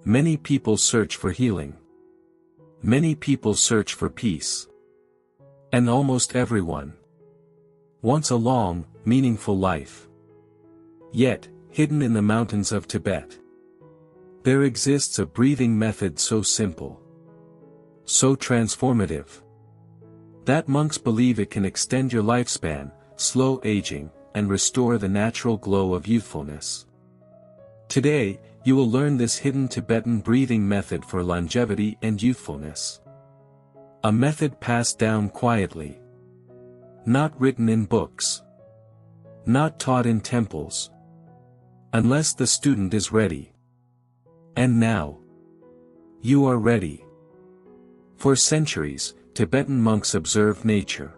Many people search for healing. Many people search for peace. And almost everyone wants a long, meaningful life. Yet, hidden in the mountains of Tibet, there exists a breathing method so simple, so transformative, that monks believe it can extend your lifespan, slow aging, and restore the natural glow of youthfulness. Today, you will learn this hidden Tibetan breathing method for longevity and youthfulness. A method passed down quietly. Not written in books. Not taught in temples. Unless the student is ready. And now, you are ready. For centuries, Tibetan monks observed nature.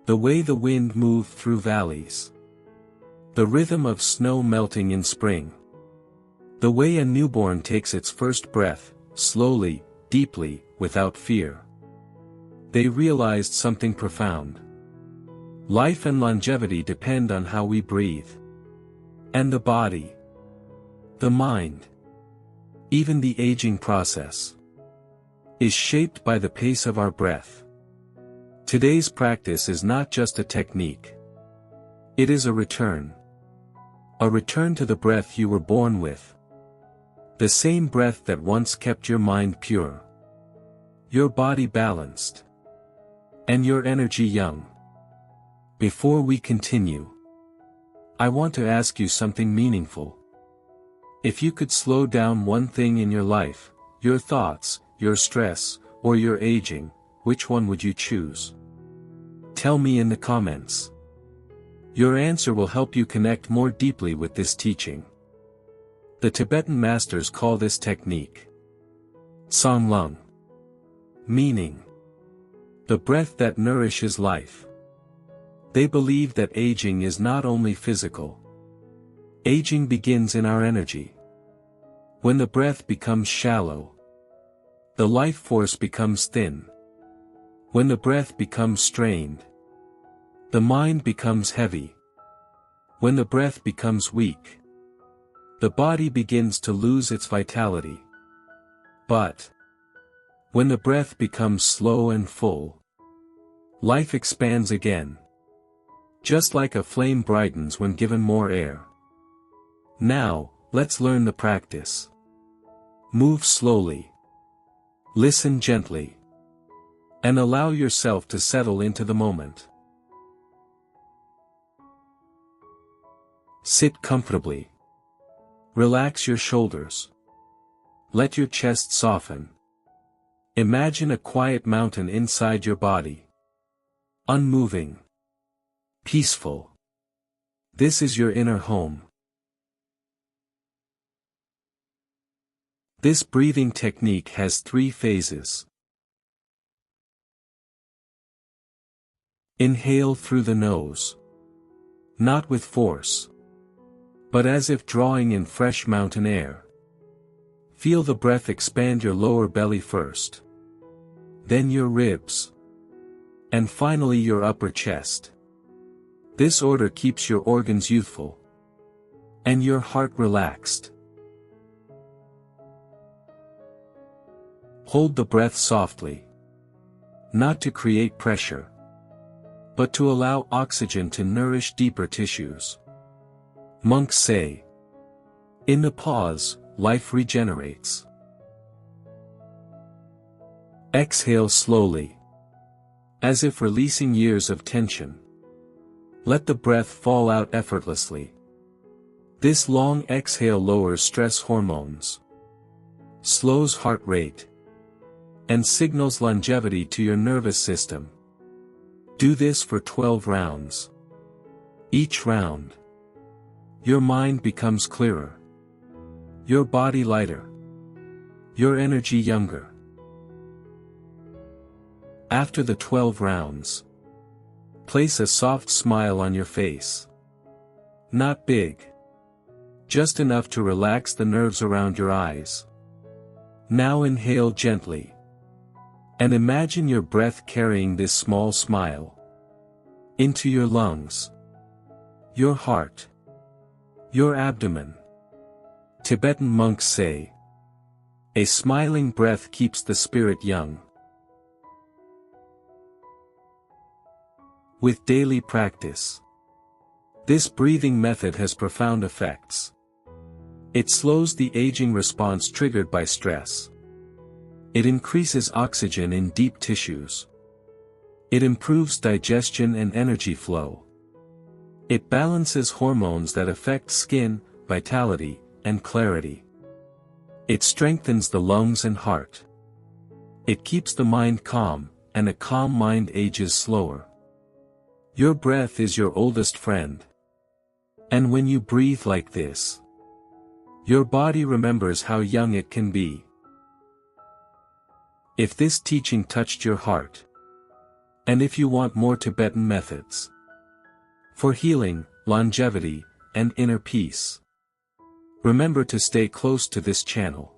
The way the wind moved through valleys. The rhythm of snow melting in spring. The way a newborn takes its first breath, slowly, deeply, without fear. They realized something profound. Life and longevity depend on how we breathe. And the body. The mind. Even the aging process is shaped by the pace of our breath. Today's practice is not just a technique. It is a return. A return to the breath you were born with. The same breath that once kept your mind pure. Your body balanced. And your energy young. Before we continue, I want to ask you something meaningful. If you could slow down one thing in your life, your thoughts, your stress, or your aging, which one would you choose? Tell me in the comments. Your answer will help you connect more deeply with this teaching. The Tibetan masters call this technique Tsong-Lhung, meaning the breath that nourishes life. They believe that aging is not only physical. Aging begins in our energy. When the breath becomes shallow, the life force becomes thin. When the breath becomes strained, the mind becomes heavy. When the breath becomes weak, the body begins to lose its vitality. But when the breath becomes slow and full, life expands again. Just like a flame brightens when given more air. Now, let's learn the practice. Move slowly. Listen gently. And allow yourself to settle into the moment. Sit comfortably. Relax your shoulders. Let your chest soften. Imagine a quiet mountain inside your body. Unmoving. Peaceful. This is your inner home. This breathing technique has 3 phases. Inhale through the nose. Not with force, but as if drawing in fresh mountain air. Feel the breath expand your lower belly first. Then your ribs. And finally your upper chest. This order keeps your organs youthful. And your heart relaxed. Hold the breath softly. Not to create pressure, but to allow oxygen to nourish deeper tissues. Monks say, in the pause, life regenerates. Exhale slowly. As if releasing years of tension. Let the breath fall out effortlessly. This long exhale lowers stress hormones, slows heart rate, and signals longevity to your nervous system. Do this for 12 rounds. Each round, your mind becomes clearer, your body lighter, your energy younger. After the 12 rounds, place a soft smile on your face. Not big. Just enough to relax the nerves around your eyes. Now inhale gently. And imagine your breath carrying this small smile into your lungs, your heart, your abdomen. Tibetan monks say, A smiling breath keeps the spirit young. With daily practice, this breathing method has profound effects. It slows the aging response triggered by stress. It increases oxygen in deep tissues. It improves digestion and energy flow. It balances hormones that affect skin, vitality, and clarity. It strengthens the lungs and heart. It keeps the mind calm, and a calm mind ages slower. Your breath is your oldest friend. And when you breathe like this, your body remembers how young it can be. If this teaching touched your heart, and if you want more Tibetan methods for healing, longevity, and inner peace, remember to stay close to this channel.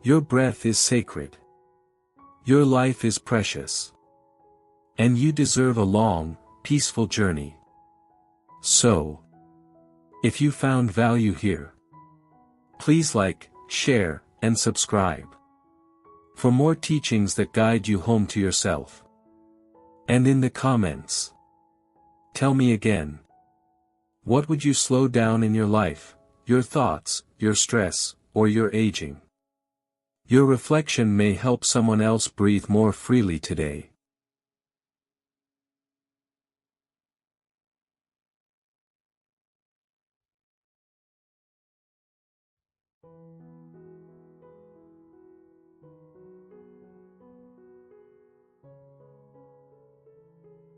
Your breath is sacred. Your life is precious. And you deserve a long, peaceful journey. So, if you found value here, please like, share, and subscribe for more teachings that guide you home to yourself. And in the comments, tell me again, what would you slow down in your life, your thoughts, your stress, or your aging? Your reflection may help someone else breathe more freely today.